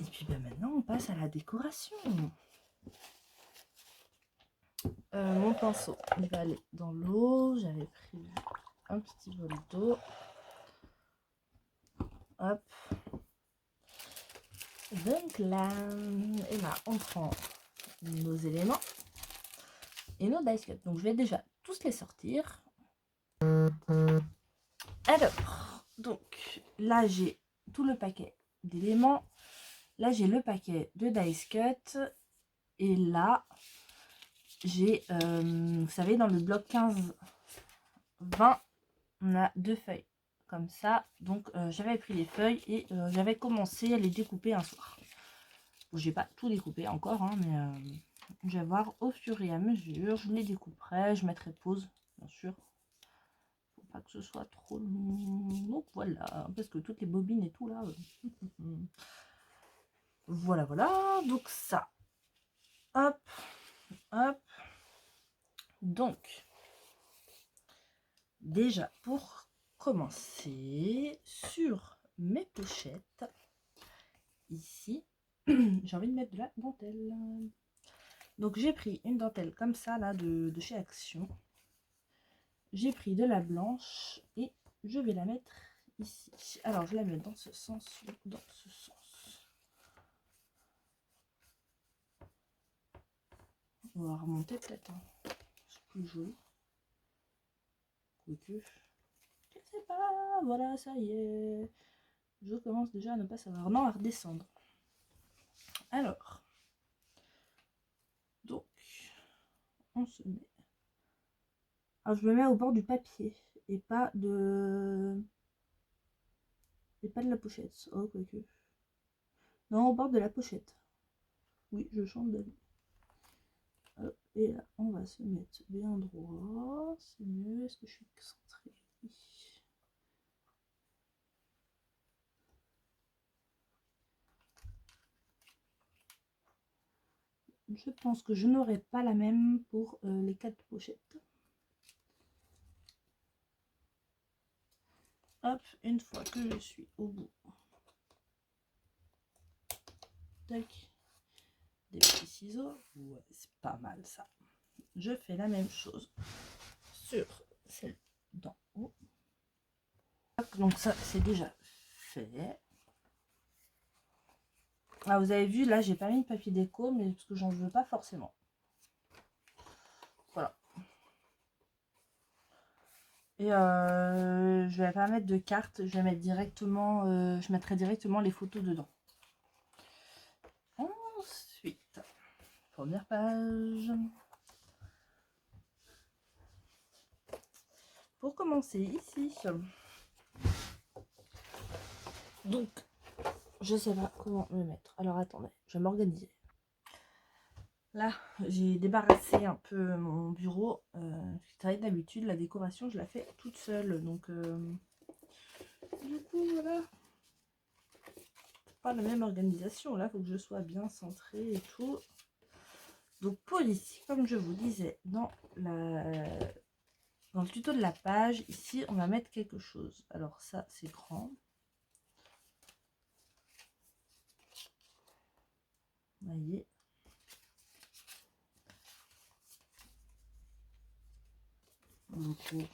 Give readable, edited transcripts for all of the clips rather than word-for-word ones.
Et puis ben, maintenant, on passe à la décoration. Mon pinceau, il va aller dans l'eau. J'avais pris un petit bol d'eau. Hop. Donc là, et là, on prend nos éléments et nos dice cuts. Donc je vais déjà tous les sortir. Alors, donc là j'ai tout le paquet d'éléments. Là j'ai le paquet de dice cut. Et là, j'ai, vous savez, dans le bloc 15-20, on a 2 feuilles comme ça. Donc j'avais pris les feuilles et j'avais commencé à les découper un soir. Bon, j'ai pas tout découpé encore, hein, mais je vais voir au fur et à mesure. Je les découperai, je mettrai pause, bien sûr. Faut pas que ce soit trop long. Donc voilà, parce que toutes les bobines et tout là. Voilà, voilà. Donc ça. Hop, hop. Donc, déjà pour commencer, sur mes pochettes, ici, j'ai envie de mettre de la dentelle. Donc j'ai pris une dentelle comme ça là de chez Action. J'ai pris de la blanche et je vais la mettre ici. Alors je la mets dans ce sens ou dans ce sens. On va remonter peut-être. Hein. C'est plus joli. Quoique. Je ne sais pas. Voilà, ça y est. Je commence déjà à ne pas savoir. Non, à redescendre. Alors. Donc. On se met. Alors je me mets au bord du papier. Et pas de. Et pas de la pochette. Oh, quoique. Non, au bord de la pochette. Oui, je change d'avis. Et là, on va se mettre bien droit. C'est mieux. Est-ce que je suis centrée? Oui. Je pense que je n'aurai pas la même pour les 4 pochettes. Hop, une fois que je suis au bout. Tac. Des petits ciseaux. Ouais, c'est pas mal ça. Je fais la même chose sur celle d'en haut. Donc ça, c'est déjà fait. Ah, vous avez vu, là, j'ai pas mis de papier déco, mais parce que j'en veux pas forcément. Voilà. Et je vais pas mettre de carte, je vais mettre directement, je mettrai directement les photos dedans. Ensuite, première page. Pour commencer, ici. Donc, je sais pas comment me mettre. Alors attendez, je vais m'organiser. Là, j'ai débarrassé un peu mon bureau. D'habitude, la décoration, je la fais toute seule. Donc, du coup, voilà. C'est pas la même organisation. Là, il faut que je sois bien centrée et tout. Donc, pour ici, comme je vous disais, dans le tuto de la page, ici, on va mettre quelque chose. Alors, ça, c'est grand. Vous voyez. Beaucoup.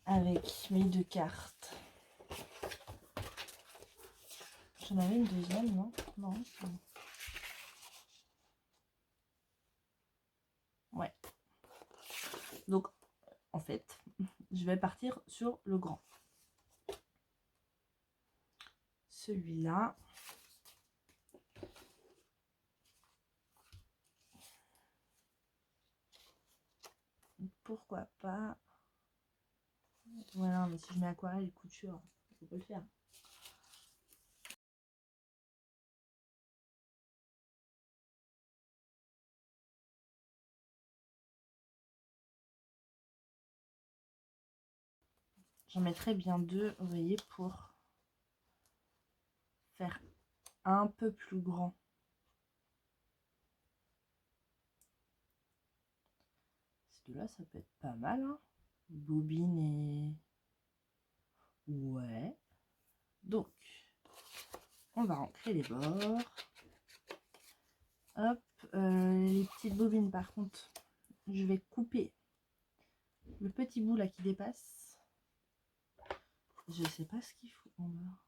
Avec mes 2 cartes. J'en avais une deuxième, non? Non. Ouais. Donc, en fait, je vais partir sur le grand. Celui-là. Pourquoi pas? Voilà, mais si je mets aquarelle et couture, je peux le faire. J'en mettrai bien 2, vous voyez, pour faire un peu plus grand. Parce que là, ça peut être pas mal. Hein. Bobine et... Ouais. Donc, on va ancrer les bords. Hop, les petites bobines par contre, je vais couper le petit bout là qui dépasse. Je sais pas ce qu'il faut en bas.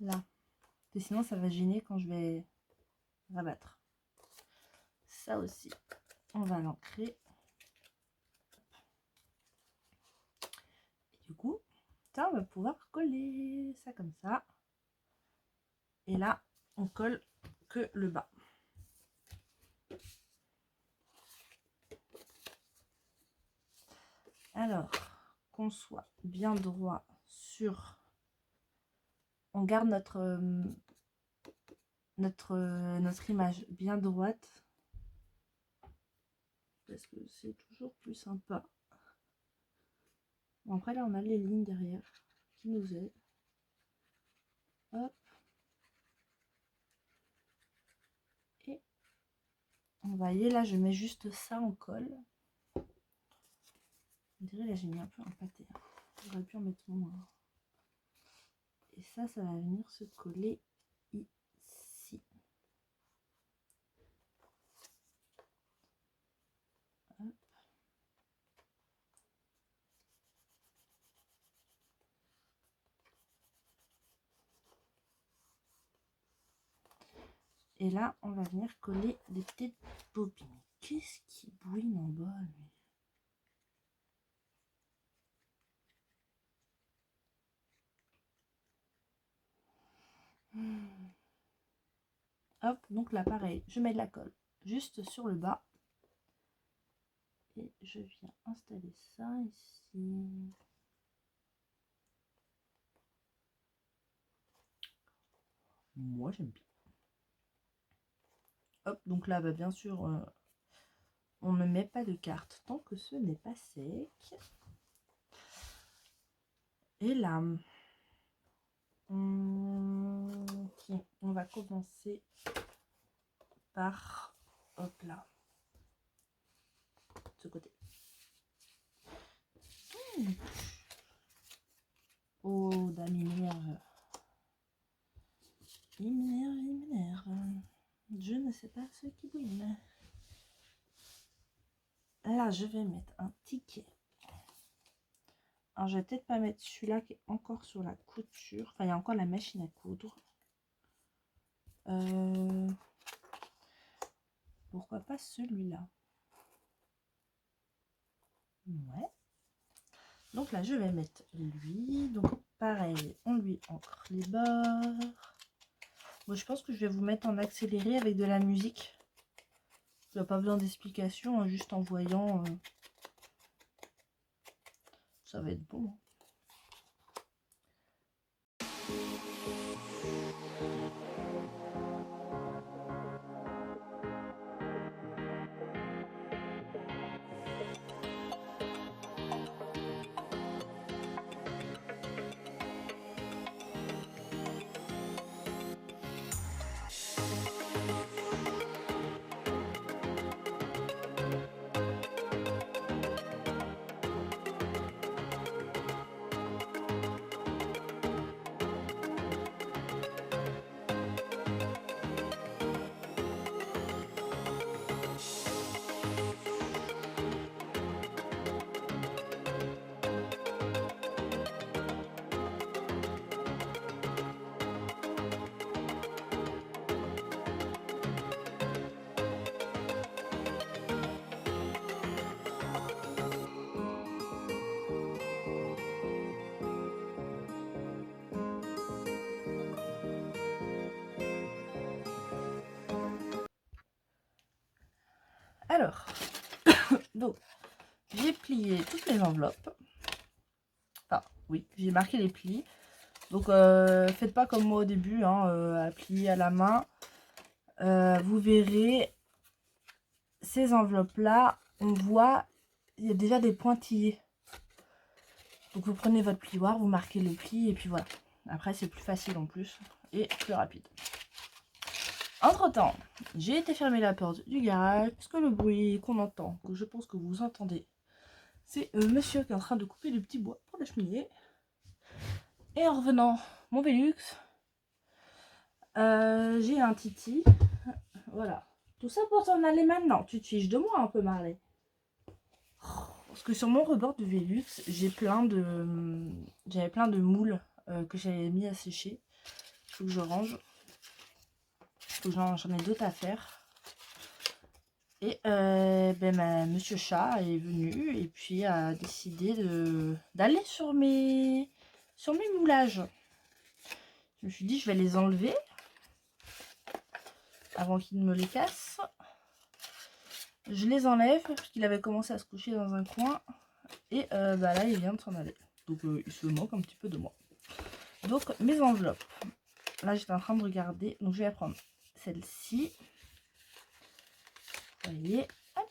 Là. Et sinon ça va gêner quand je vais rabattre. Ça aussi, on va l'ancrer. Et du coup, ça, on va pouvoir coller ça comme ça. Et là, on colle que le bas. Alors, qu'on soit bien droit sur... On garde notre image bien droite. Parce que c'est toujours plus sympa. Bon, après, là, on a les lignes derrière qui nous aident. Hop. Et vous voyez, là, je mets juste ça en colle. On dirait, là, j'ai mis un peu un pâté. J'aurais pu en mettre moins. Et ça va venir se coller ici. Hop. Et là, on va venir coller des petites bobines. Qu'est-ce qui bouine en bas, lui? Hop, donc là, pareil, je mets de la colle juste sur le bas. Et je viens installer ça ici. Moi, j'aime bien. Hop, donc là, bah, bien sûr, on ne met pas de carte tant que ce n'est pas sec. Et là, on va commencer par, hop là, ce côté. Oh, dame, il m'énerve. Il m'énerve. Je ne sais pas ce qui bouille. Là, je vais mettre un ticket. Alors, je vais peut-être pas mettre celui-là qui est encore sur la couture. Enfin, il y a encore la machine à coudre. Pourquoi pas celui-là? Ouais. Donc là, je vais mettre lui. Donc, pareil, on lui ancre les bords. Bon, je pense que je vais vous mettre en accéléré avec de la musique. Il n'y a pas besoin d'explication, hein, juste en voyant. Ça va être bon. Alors, donc, j'ai plié toutes les enveloppes. Enfin, oui, j'ai marqué les plis. Donc, faites pas comme moi au début, hein, à plier à la main. Vous verrez, ces enveloppes-là, on voit, il y a déjà des pointillés. Donc, vous prenez votre plioir, vous marquez le pli, et puis voilà. Après, c'est plus facile en plus, et plus rapide. Entre-temps, j'ai été fermer la porte du garage, parce que le bruit qu'on entend, que je pense que vous entendez, c'est monsieur qui est en train de couper du petit bois pour la cheminée. Et en revenant, mon Velux, j'ai un Titi. Voilà. Tout ça pour t'en aller maintenant. Tu te fiches de moi un peu, Marley. Parce que sur mon rebord de Velux, j'avais plein de moules que j'avais mis à sécher. Il faut que je range. J'en ai d'autres à faire. Et Monsieur Chat est venu et puis a décidé d'aller sur mes moulages. Je me suis dit, je vais les enlever avant qu'il ne me les casse. Je les enlève parce qu'il avait commencé à se coucher dans un coin. Et là, il vient de s'en aller. Donc, il se moque un petit peu de moi. Donc, mes enveloppes. Là, j'étais en train de regarder. Donc, je vais prendre celle-ci. Vous voyez, hop,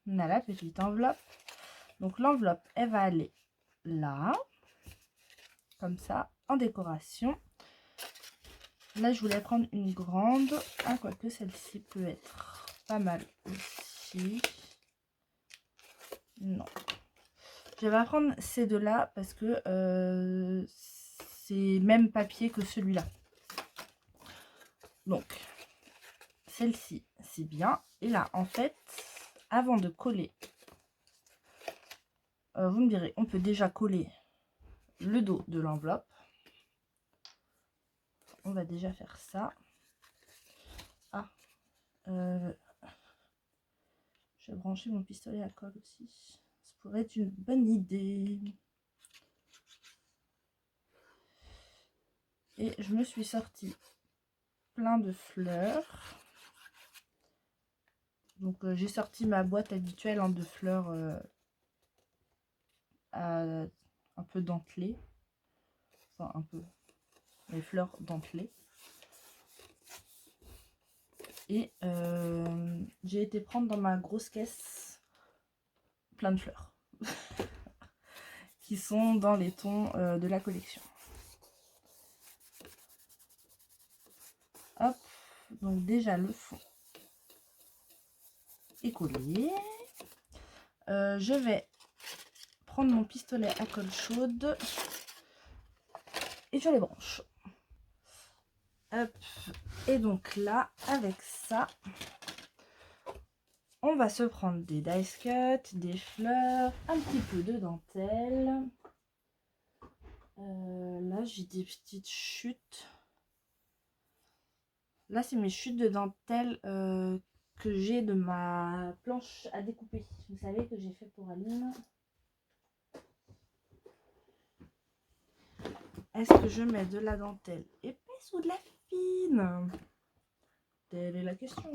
on a la petite enveloppe. Donc, l'enveloppe, elle va aller là. Comme ça, en décoration. Là, je voulais prendre une grande. Ah, quoique celle-ci peut être pas mal aussi. Non. Je vais prendre ces deux-là parce que c'est même papier que celui-là. Donc, celle-ci, c'est bien. Et là, en fait, avant de coller, vous me direz, on peut déjà coller le dos de l'enveloppe. On va déjà faire ça. Ah, je vais brancher mon pistolet à colle aussi. Ça pourrait être une bonne idée. Et je me suis sorti plein de fleurs. Donc j'ai sorti ma boîte habituelle de fleurs un peu dentelées. Enfin un peu. Les fleurs dentelées. Et j'ai été prendre dans ma grosse caisse plein de fleurs. Qui sont dans les tons de la collection. Hop. Donc déjà le fond est collé. Je vais prendre mon pistolet à colle chaude et je les branche. Hop. Et donc là, avec ça, on va se prendre des dice cuts, des fleurs, un petit peu de dentelle. Là, j'ai des petites chutes. Là, c'est mes chutes de dentelle que j'ai de ma planche à découper. Vous savez que j'ai fait pour Aline. Est-ce que je mets de la dentelle épaisse ou de la fine? Telle est la question.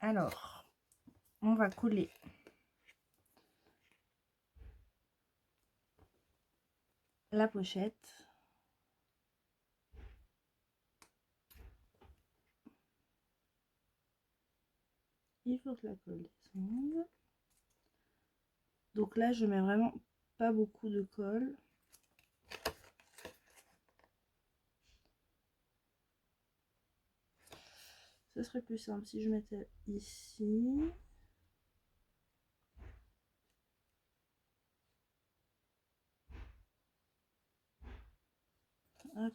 Alors, on va coller la pochette. Il faut que la colle descende. Donc là, je mets vraiment pas beaucoup de colle. Ce serait plus simple si je mettais ici. Hop.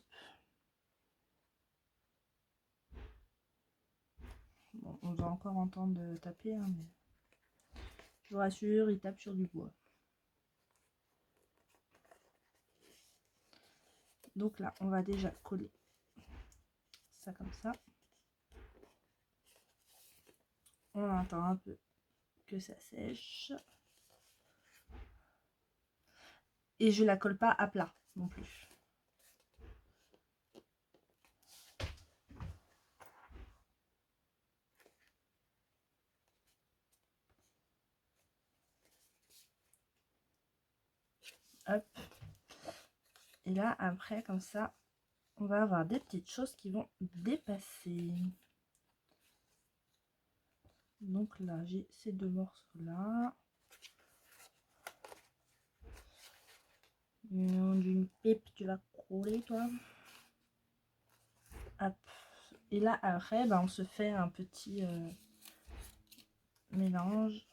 Bon, on va encore entendre taper, hein, mais je vous rassure, il tape sur du bois. Donc là, on va déjà coller ça comme ça. On attend un peu que ça sèche. Et je la colle pas à plat non plus. Hop. Et là, après, comme ça, on va avoir des petites choses qui vont dépasser. Donc là, j'ai ces deux morceaux-là. D'une pipe, tu vas crouler, toi. Hop. Et là, après, on se fait un petit mélange.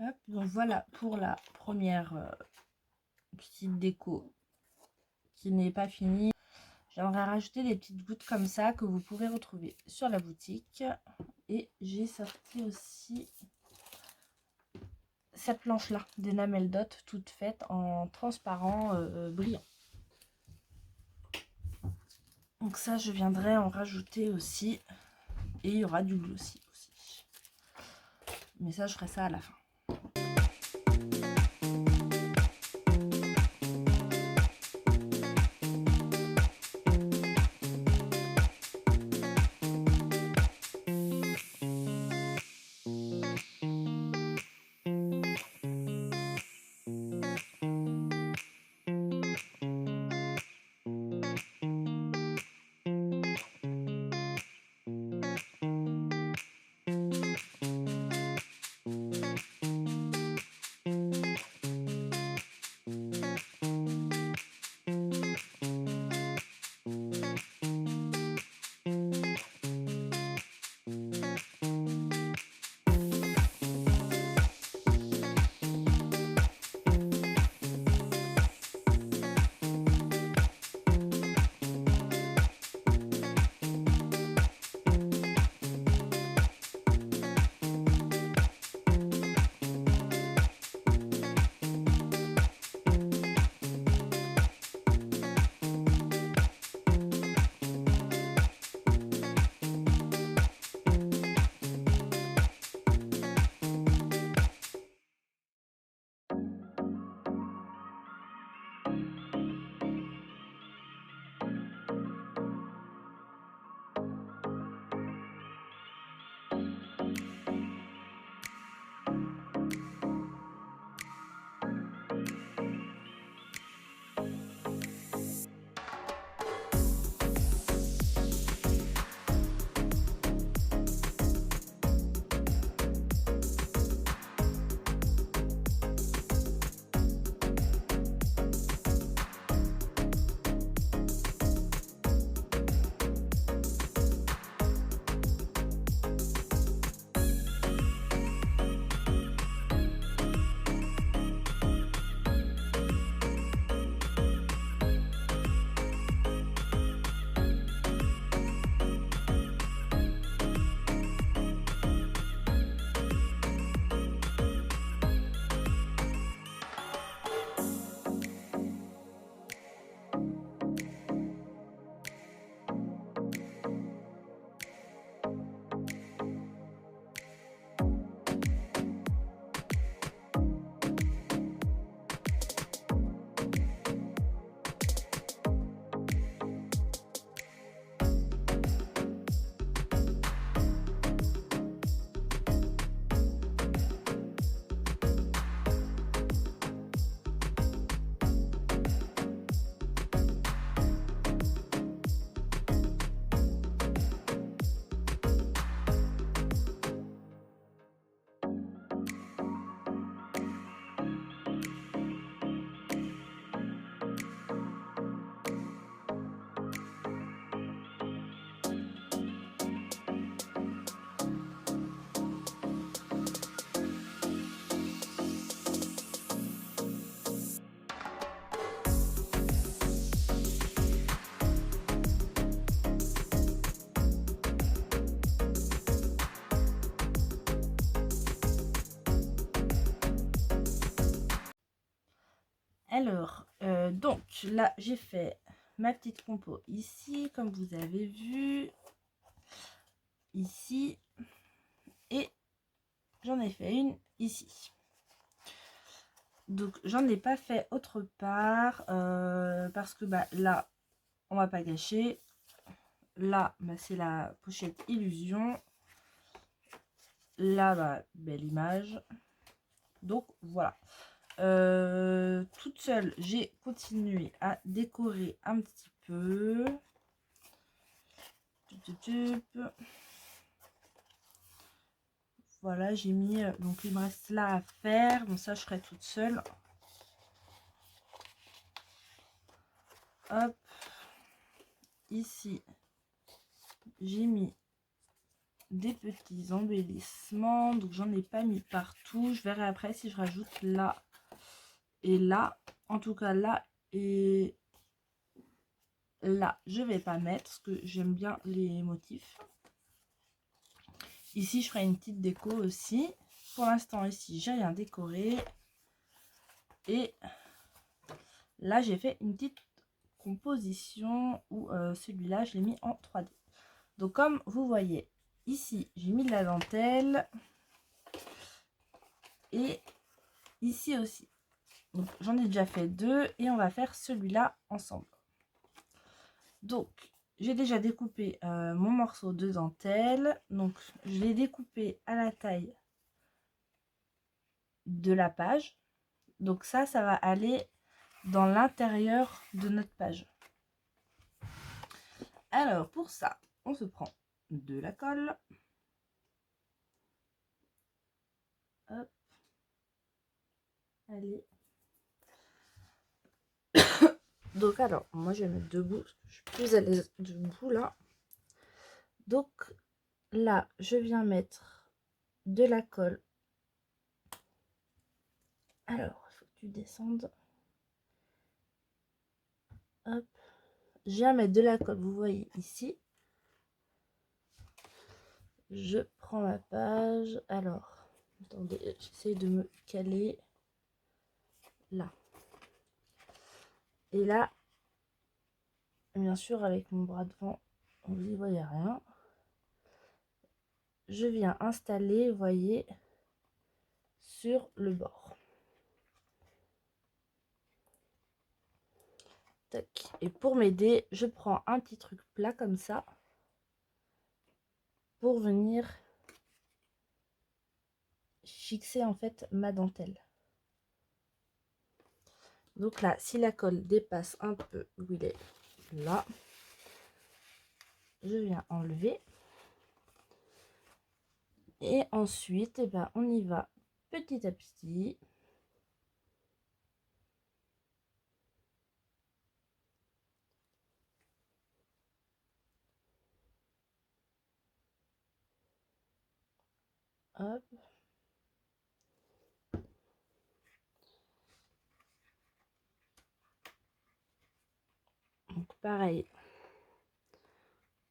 Hop, donc voilà pour la première petite déco qui n'est pas finie. J'aimerais rajouter des petites gouttes comme ça que vous pouvez retrouver sur la boutique. Et j'ai sorti aussi cette planche là d'Enamel Dot toute faite en transparent brillant. Donc ça, je viendrai en rajouter aussi. Et il y aura du glossy aussi. Mais ça, je ferai ça à la fin. Alors, donc là, j'ai fait ma petite compo ici, comme vous avez vu, ici, et j'en ai fait une ici. Donc, j'en ai pas fait autre part, parce que bah, là, on va pas gâcher. Là, bah, c'est la pochette Illusion. Là, bah, belle image. Donc, voilà. Toute seule, j'ai continué à décorer un petit peu. Voilà, j'ai mis, donc il me reste là à faire, donc ça je ferai toute seule. Hop, ici j'ai mis des petits embellissements, donc j'en ai pas mis partout, je verrai après si je rajoute là et là. En tout cas là et là je vais pas mettre parce que j'aime bien les motifs. Ici je ferai une petite déco aussi. Pour l'instant ici j'ai rien décoré, et là j'ai fait une petite composition où celui-là, je l'ai mis en 3D. Donc comme vous voyez, ici, j'ai mis de la dentelle et ici aussi. Donc j'en ai déjà fait 2 et on va faire celui-là ensemble. Donc j'ai déjà découpé mon morceau de dentelle. Donc je l'ai découpé à la taille de la page. Donc ça va aller dans l'intérieur de notre page. Alors pour ça, on se prend de la colle. Hop. Allez. Donc alors, moi je vais mettre debout, parce que je suis plus à l'aise debout là. Donc là, je viens mettre de la colle. Alors, il faut que tu descendes. Hop. Je viens mettre de la colle, vous voyez ici. Je prends ma page. Alors, attendez, j'essaie de me caler là. Et là, bien sûr, avec mon bras devant, vous n'y voyez rien. Je viens installer, vous voyez, sur le bord. Tac. Et pour m'aider, je prends un petit truc plat comme ça pour venir fixer en fait ma dentelle. Donc là, si la colle dépasse un peu où il est là, je viens enlever. Et ensuite, eh ben, on y va petit à petit. Hop. Donc pareil,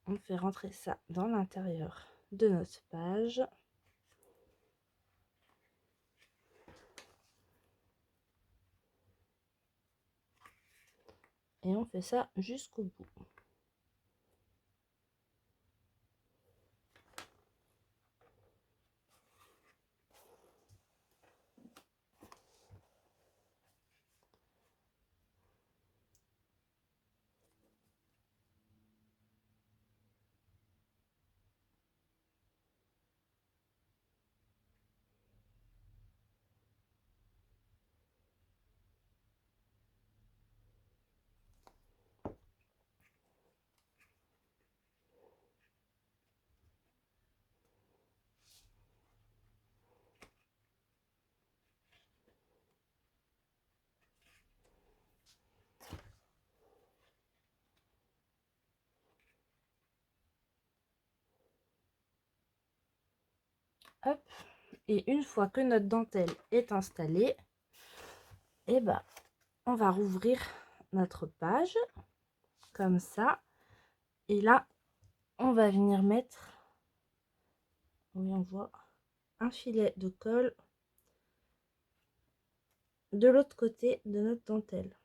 on fait rentrer ça dans l'intérieur de notre page. Et on fait ça jusqu'au bout. Hop. Et une fois que notre dentelle est installée, et ben, on va rouvrir notre page comme ça. Et là, on va venir mettre, oui, on voit un filet de colle de l'autre côté de notre dentelle.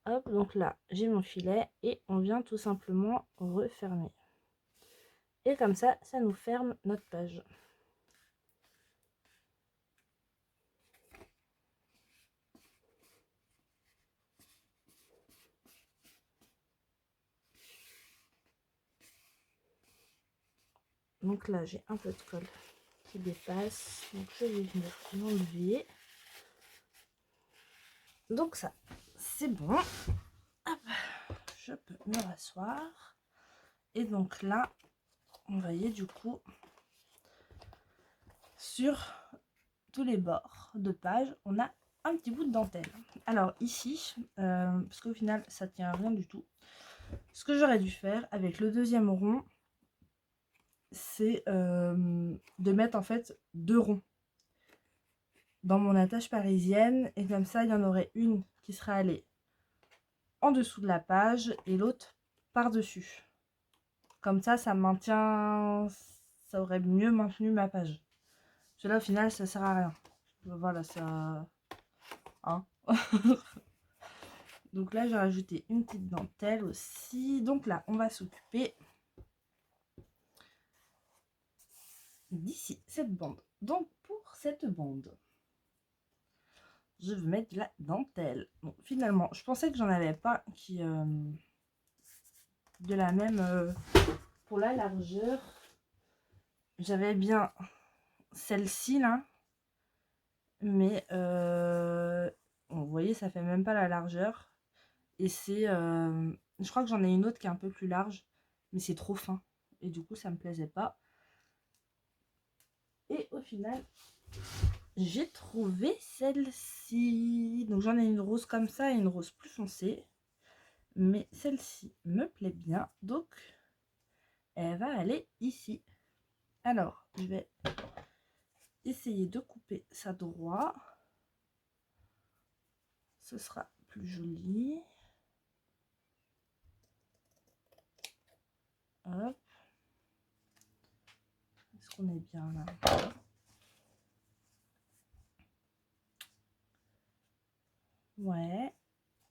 Hop, donc là, j'ai mon filet et on vient tout simplement refermer. Et comme ça, ça nous ferme notre page. Donc là, j'ai un peu de colle qui dépasse. Donc je vais venir l'enlever. Donc ça, c'est bon. Hop, je peux me rasseoir. Et donc là, vous voyez du coup, sur tous les bords de page, on a un petit bout de dentelle. Alors ici, parce qu'au final, ça tient à rien du tout. Ce que j'aurais dû faire avec le deuxième rond, c'est de mettre en fait 2 ronds. dans mon attache parisienne. Et comme ça, il y en aurait une qui serait allée en dessous de la page et l'autre par-dessus. Comme ça maintient... Ça aurait mieux maintenu ma page. Parce que là, au final, ça sert à rien. Voilà, ça... Hein. Donc là, j'ai rajouté une petite dentelle aussi. Donc là, on va s'occuper d'ici, cette bande. Donc, pour cette bande, je vais mettre de la dentelle. Bon, finalement, je pensais que j'en avais pas qui... de la même... pour la largeur, j'avais bien celle-ci, là. Mais, vous voyez, ça fait même pas la largeur. Et c'est... je crois que j'en ai une autre qui est un peu plus large. Mais c'est trop fin. Et du coup, ça me plaisait pas. Et au final, j'ai trouvé celle-ci. Donc j'en ai une rose comme ça et une rose plus foncée. Mais celle-ci me plaît bien. Donc, elle va aller ici. Alors, je vais essayer de couper ça droit. Ce sera plus joli. Hop. Est-ce qu'on est bien là? Ouais.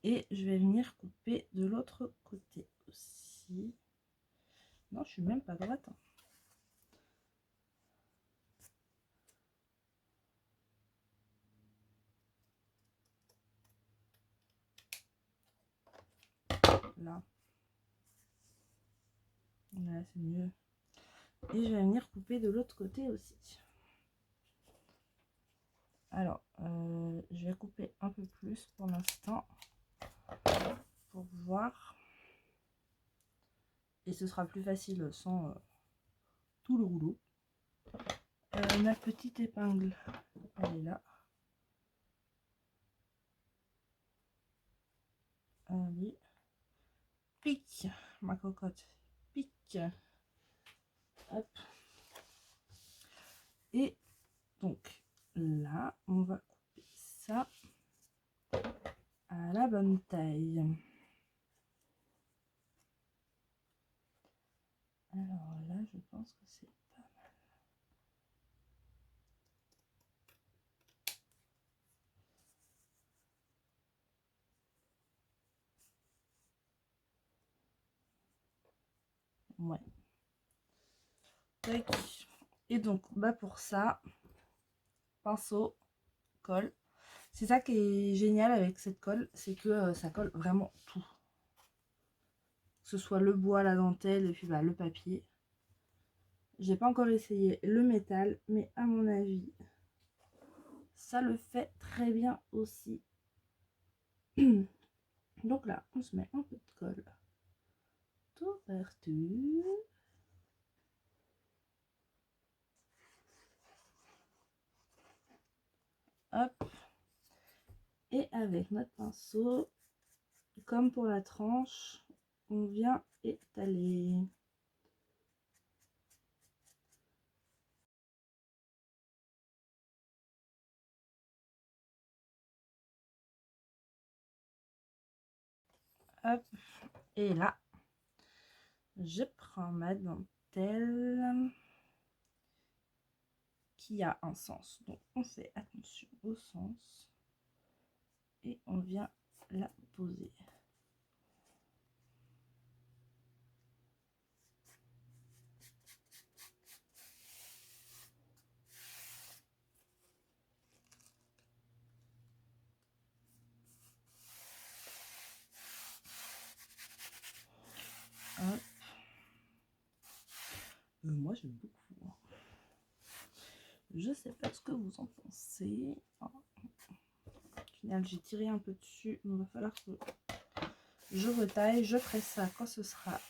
Et je vais venir couper de l'autre côté aussi. Non, je suis même pas droite. Là. Là, c'est mieux. Et je vais venir couper de l'autre côté aussi. Alors, je vais couper un peu plus pour l'instant. Pour voir. Et ce sera plus facile sans tout le rouleau. Ma petite épingle, elle est là. Allez. Pique, ma cocotte. Pique. Hop. Et donc, là, on va couper ça à la bonne taille. Alors là, je pense que c'est pas mal. Ouais. Tac. Et donc, bah pour ça, pinceau, colle. C'est ça qui est génial avec cette colle, c'est que ça colle vraiment tout. Que ce soit le bois, la dentelle et puis bah, le papier. J'ai pas encore essayé le métal, mais à mon avis, ça le fait très bien aussi. Donc là, on se met un peu de colle tout partout. Hop. Et avec notre pinceau, comme pour la tranche, on vient étaler. Hop. Et là, je prends ma dentelle qui a un sens. Donc on fait attention au sens et on vient la poser. Hop. Moi j'aime beaucoup. Je sais pas ce que vous en pensez. Au final j'ai tiré un peu dessus. Il va falloir que je retaille. Je ferai ça quand ce sera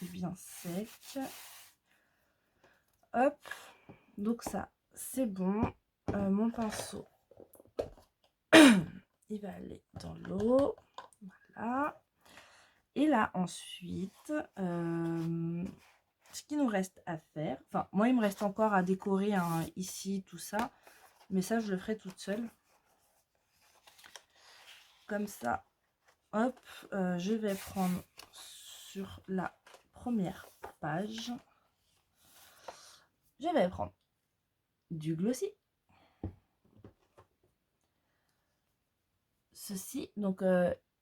bien sec. Hop. Donc ça c'est bon. Mon pinceau il va aller dans l'eau. Voilà. Et là ensuite, ce qu'il nous reste à faire, enfin moi il me reste encore à décorer hein, ici tout ça, Mais ça, je le ferai toute seule. Comme ça, hop, je vais prendre sur la première page. Je vais prendre du glossy. Ceci, donc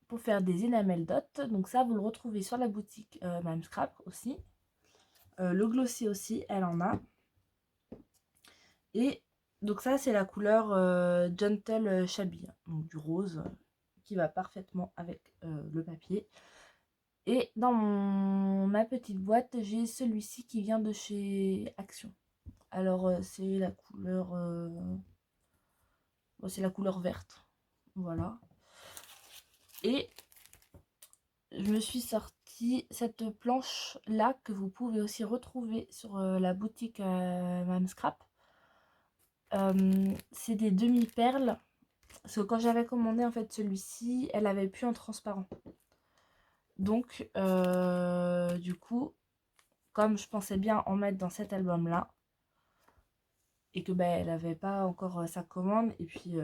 pour faire des enamel dots. Donc ça, vous le retrouvez sur la boutique Mam Scrap aussi. Le glossy aussi, elle en a. Et donc ça, c'est la couleur Gentle Shabby, donc du rose, qui va parfaitement avec le papier. Et dans ma petite boîte, j'ai celui-ci qui vient de chez Action. Alors c'est la couleur c'est la couleur verte, voilà. Et je me suis sorti cette planche là que vous pouvez aussi retrouver sur la boutique Mam Scrap. C'est des demi-perles. Parce que quand j'avais commandé en fait celui-ci, elle avait plus en transparent. Donc du coup, comme je pensais bien en mettre dans cet album là, et que elle avait pas encore sa commande, et puis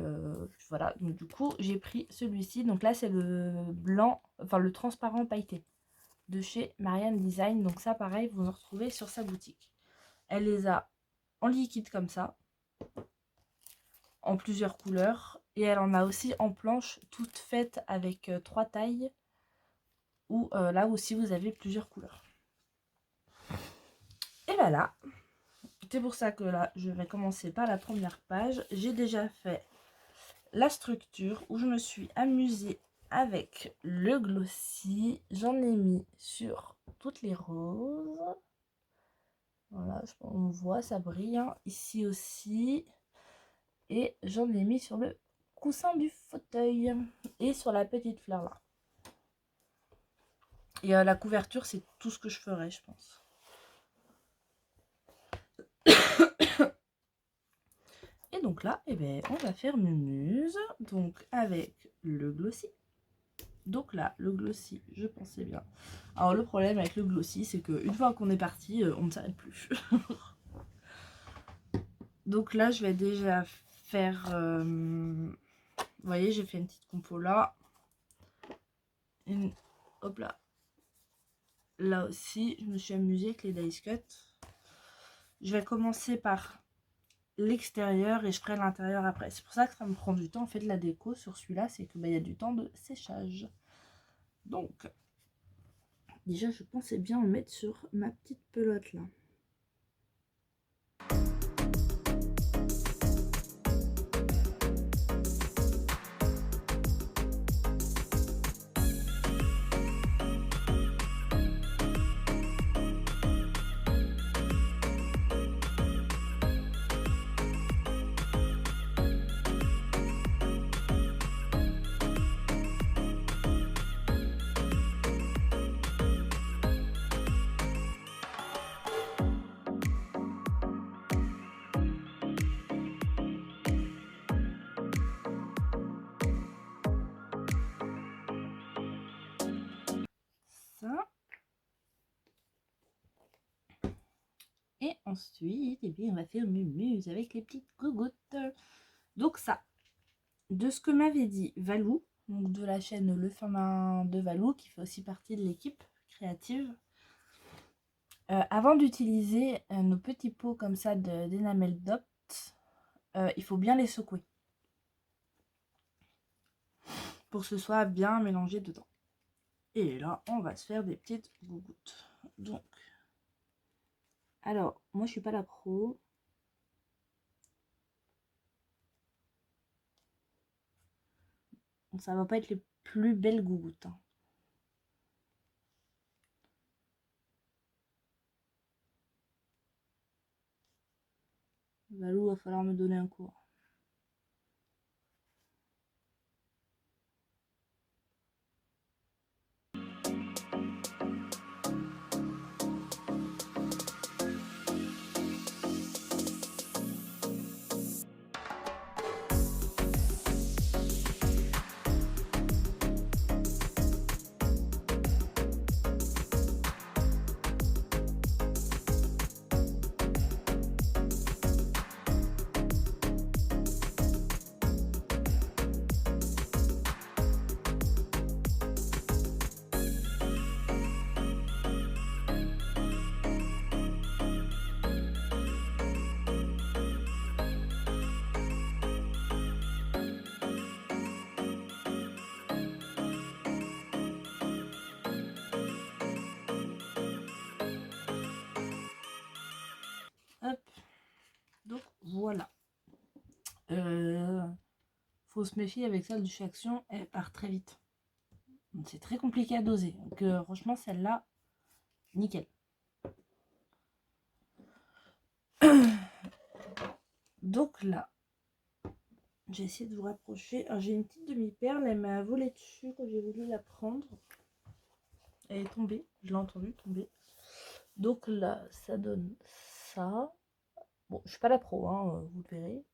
voilà, donc du coup j'ai pris celui-ci. Donc là c'est le blanc, enfin le transparent pailleté de chez Marianne Design. Donc ça pareil, vous en retrouvez sur sa boutique. Elle les a en liquide comme ça, en plusieurs couleurs, et elle en a aussi en planche toute faite avec 3 tailles, où là aussi vous avez plusieurs couleurs. Et voilà, c'est pour ça que là je vais commencer par la première page. J'ai déjà fait la structure où je me suis amusée avec le glossy. J'en ai mis sur toutes les roses, voilà, on voit ça brille, hein. Ici aussi, et j'en ai mis sur le coussin du fauteuil et sur la petite fleur là. Et la couverture, c'est tout ce que je ferai, je pense. Et donc là, on va faire mumuse, donc avec le glossy. Donc là, le glossy, je pensais bien. Alors le problème avec le glossy, c'est qu'une fois qu'on est parti, on ne s'arrête plus. Donc là, je vais déjà faire... vous voyez, j'ai fait une petite compo là. Hop là. Là aussi, je me suis amusée avec les dice cut. Je vais commencer par l'extérieur et je ferai l'intérieur après. C'est pour ça que ça me prend du temps en fait de la déco sur celui-là, c'est que y a du temps de séchage. Donc déjà je pensais bien en mettre sur ma petite pelote là. Ça. Et ensuite, on va faire mumuse avec les petites gougoutes. Donc ça, de ce que m'avait dit Valou, donc de la chaîne Le Fin de Valou, qui fait aussi partie de l'équipe créative, avant d'utiliser nos petits pots comme ça d'enamel dot, il faut bien les secouer pour que ce soit bien mélangé dedans. Et là, on va se faire des petites gougoutes. Donc, alors, moi je suis pas la pro. Donc, ça va pas être les plus belles gougoutes, hein. Valou, va falloir me donner un cours. voilà. Faut se méfier avec celle du chez Action, elle part très vite. C'est très compliqué à doser. Donc franchement, celle-là, nickel. Donc là, j'ai essayé de vous rapprocher. J'ai une petite demi-perle, elle m'a volé dessus quand j'ai voulu la prendre. Elle est tombée, je l'ai entendue tomber. Donc là, ça donne ça. Bon, je suis pas la pro, hein, vous le verrez.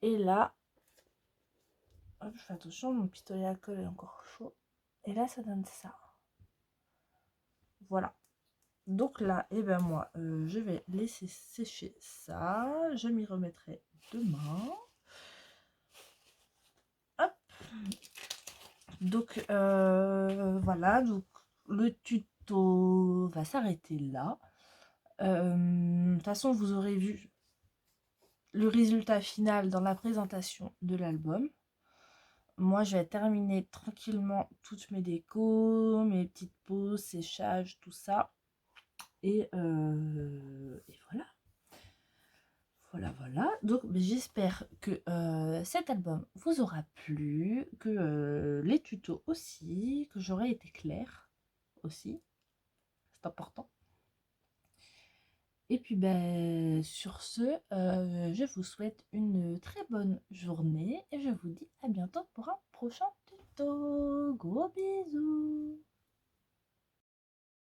Et là, hop, je fais attention, mon pistolet à colle est encore chaud. Et là, ça donne ça. Voilà. Donc là, et ben moi, je vais laisser sécher ça. Je m'y remettrai demain. Hop. Donc voilà, donc le tuto va s'arrêter là. De toute façon, vous aurez vu le résultat final dans la présentation de l'album. Moi, je vais terminer tranquillement toutes mes décos, mes petites pauses, séchage, tout ça. Et voilà. Voilà. Donc, j'espère que cet album vous aura plu, que les tutos aussi, que j'aurai été claire aussi. C'est important. Et puis, ben, sur ce, je vous souhaite une très bonne journée et je vous dis à bientôt pour un prochain tuto. Gros bisous!